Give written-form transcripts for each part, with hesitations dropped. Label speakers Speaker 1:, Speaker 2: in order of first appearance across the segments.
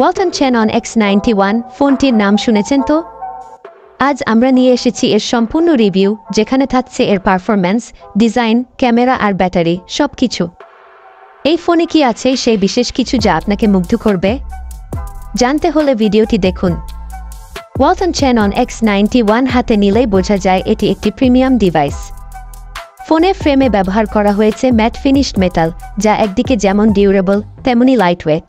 Speaker 1: Walton চ্যানন X91 ফোনটির নাম শুনেছেন তো? আজ আমরা নিয়ে এসেছি এর সম্পূর্ণ রিভিউ, যেখানে থাকছে এর পারফরম্যান্স, ডিজাইন, ক্যামেরা আর ব্যাটারি সবকিছু। এই ফোনে কি আছে সেই বিশেষ কিছু যা আপনাকে মুগ্ধ করবে? জানতে হলে ভিডিওটি দেখুন। ওয়ালটন চ্যানন X91 হাতে নিলেই বোঝা যায় এটি একটি প্রিমিয়াম ডিভাইস। ফোনের ফ্রেমে ব্যবহার করা হয়েছে ম্যাট ফিনিশড মেটাল, যা একদিকে যেমন ডিউরেবল তেমনি লাইটওয়েট।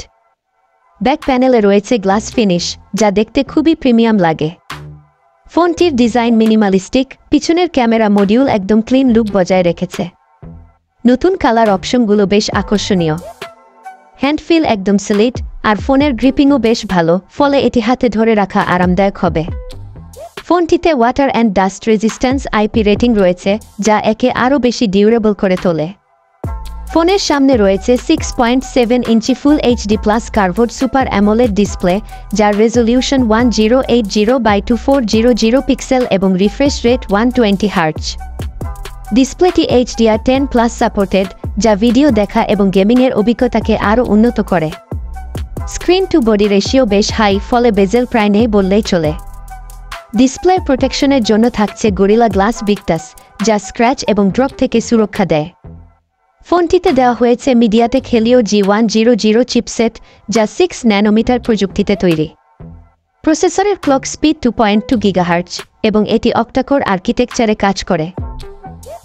Speaker 1: ব্যাক প্যানেলে রয়েছে গ্লাস ফিনিশ, যা দেখতে খুবই প্রিমিয়াম লাগে। ফোনটির ডিজাইন মিনিমালিস্টিক, পিছনের ক্যামেরা মডিউল একদম ক্লিন লুক বজায় রেখেছে। নতুন কালার অপশনগুলো বেশ আকর্ষণীয়। হ্যান্ডফিল একদম স্লিট, আর ফোনের গ্রিপিংও বেশ ভালো, ফলে এটি হাতে ধরে রাখা আরামদায়ক হবে। ফোনটিতে water and dust resistance IP rating রয়েছে, যা একে আরও বেশি ডিউরেবল করে তোলে। ফোনের সামনে রয়েছে 6.7 inch full HD plus curved super AMOLED display, যার রেজলিউশন 1080x2400 পিক্সেল এবং রিফ্রেশ রেট 120 হার্টজ। ডিসপ্লেটি HDR10+ সাপোর্টেড, যা ভিডিও দেখা এবং গেমিংয়ের অভিজ্ঞতাকে আরও উন্নত করে। স্ক্রিন টু বডি রেশিও বেশ হাই, ফলে বেজেল প্রায় নেই বললেই চলে। ডিসপ্লে প্রোটেকশনের জন্য থাকছে গরিলা গ্লাস ভিক্টাস, যা স্ক্র্যাচ এবং ড্রপ থেকে সুরক্ষা দেয়। ফোনটিতে দেওয়া হয়েছে মিডিয়াটেক হেলিও G100 চিপসেট, যা 6 ন্যানোমিটার প্রযুক্তিতে তৈরি। প্রসেসরের ক্লক স্পিড 2.2 GHz এবং এটি অক্টাকোর আর্কিটেকচারে কাজ করে।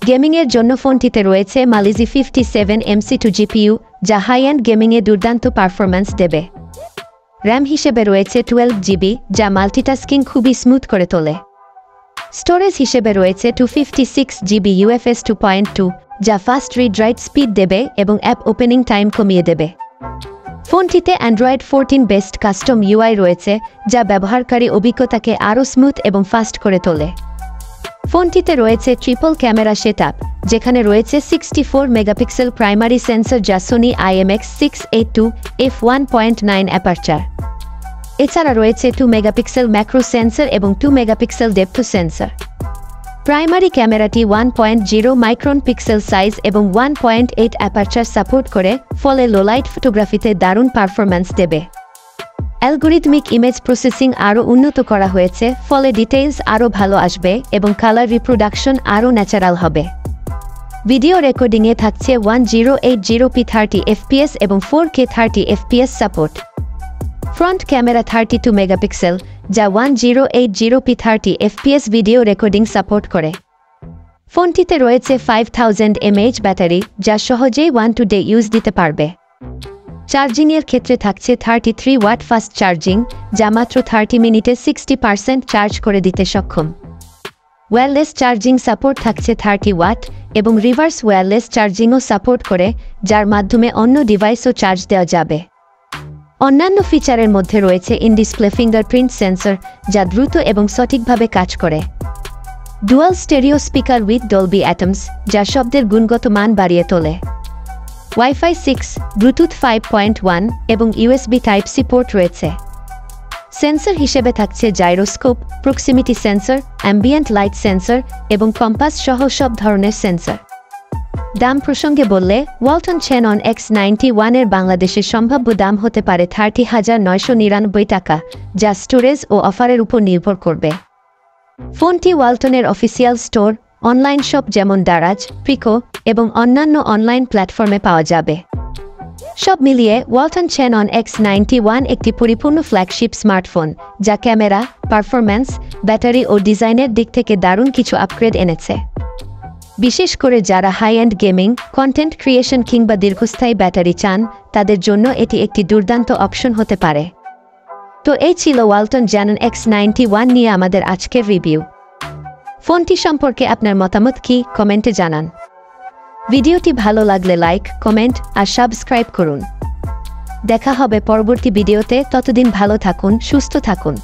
Speaker 1: গেমিংয়ের জন্য ফোনটিতে রয়েছে Malizy 57 MC2 GPU, যা হাই এন্ড গেমিংয়ে দুর্দান্ত পারফরম্যান্স দেবে। র্যাম হিসেবে রয়েছে 12 GB, যা মাল্টিটাস্কিং খুবই স্মুথ করে তোলে। স্টোরেজ হিসেবে রয়েছে 256 GB UFS 2.2, যা ফাস্ট রিড রাইট স্পিড দেবে এবং অ্যাপ ওপেনিং টাইম কমিয়ে দেবে। ফোনটিতে Android 14 বেসড কাস্টম UI রয়েছে, যা ব্যবহারকারী অভিজ্ঞতাকে আরও স্মুথ এবং ফাস্ট করে তোলে। ফোনটিতে রয়েছে ট্রিপল ক্যামেরা সেটআপ, যেখানে রয়েছে 64 মেগাপিক্সেল প্রাইমারি সেন্সর, যা Sony IMX682 f1.9 অ্যাপারচার। এছাড়া রয়েছে 2 মেগাপিক্সেল ম্যাক্রো সেন্সর এবং 2 মেগাপিক্সেল ডেপথ সেন্সর। প্রাইমারি ক্যামেরাটি 1.0 মাইক্রন পিক্সেল সাইজ এবং 1.8 অ্যাপারচার সাপোর্ট করে, ফলে লো লাইট ফটোগ্রাফিতে দারুণ পারফরম্যান্স দেবে। অ্যালগরিদমিক ইমেজ প্রসেসিং আরও উন্নত করা হয়েছে, ফলে ডিটেইলস আরও ভালো আসবে এবং কালার রিপ্রোডাকশন আরও ন্যাচারাল হবে। ভিডিও রেকর্ডিংয়ে থাকছে 1080p 30 fps এবং 4K 30 fps support. Front camera 32 megapixel, যা 1080p 30 fps video recording support করে। ফোনটিতে রয়েছে 5000 mAh ব্যাটারি, যা সহজেই 1 to day ইউজ দিতে পারবে। চার্জিংয়ের ক্ষেত্রে থাকছে 33 ওয়াট ফাস্ট চার্জিং, যা মাত্র 30 মিনিটে 60% চার্জ করে দিতে সক্ষম। ওয়্যারলেস চার্জিং সাপোর্ট থাকছে 30 ওয়াট এবং রিভার্স ওয়্যারলেস চার্জিংও সাপোর্ট করে, যার মাধ্যমে অন্য ডিভাইসও চার্জ দেওয়া যাবে। অন্যান্য ফিচারের মধ্যে রয়েছে ইন ডিসপ্লে ফিঙ্গারপ্রিন্ট সেন্সর, যা দ্রুত এবং সঠিকভাবে কাজ করে। Dual stereo speaker with Dolby atoms, যা শব্দের গুণগত মান বাড়িয়ে তোলে। Wi-Fi 6, ব্লুটুথ 5.1 এবং USB Type-C পোর্ট রয়েছে। সেন্সর হিসেবে থাকছে gyroscope, proximity sensor, ambient light sensor এবং কম্পাস সহ সব ধরনের সেন্সর। দাম প্রসঙ্গে বললে, ওয়ালটন চ্যানন X91 এর বাংলাদেশের সম্ভাব্য দাম হতে পারে 30,999 টাকা, যা স্টোরেজ ও অফারের উপর নির্ভর করবে। ফোনটি ওয়ালটনের অফিসিয়াল স্টোর, অনলাইন শপ যেমন দারাজ, প্রিকো এবং অন্যান্য অনলাইন প্ল্যাটফর্মে পাওয়া যাবে। সব মিলিয়ে ওয়ালটন চ্যানন X91 একটি পরিপূর্ণ ফ্ল্যাগশিপ স্মার্টফোন, যা ক্যামেরা, পারফরম্যান্স, ব্যাটারি ও ডিজাইনের দিক থেকে দারুণ কিছু আপগ্রেড এনেছে। বিশেষ করে যারা high end gaming, content creation কিংবা দীর্ঘস্থায়ী ব্যাটারি চান, তাদের জন্য এটি একটি দুর্দান্ত অপশন হতে পারে। তো এই ছিল ওয়ালটন চ্যানন X91 নিয়ে আমাদের আজকের রিভিউ। ফোনটি সম্পর্কে আপনার মতামত কি, কমেন্টে জানান। ভিডিওটি ভালো লাগলে লাইক, কমেন্ট আর সাবস্ক্রাইব করুন। দেখা হবে পরবর্তী ভিডিওতে, ততদিন ভালো থাকুন, সুস্থ থাকুন।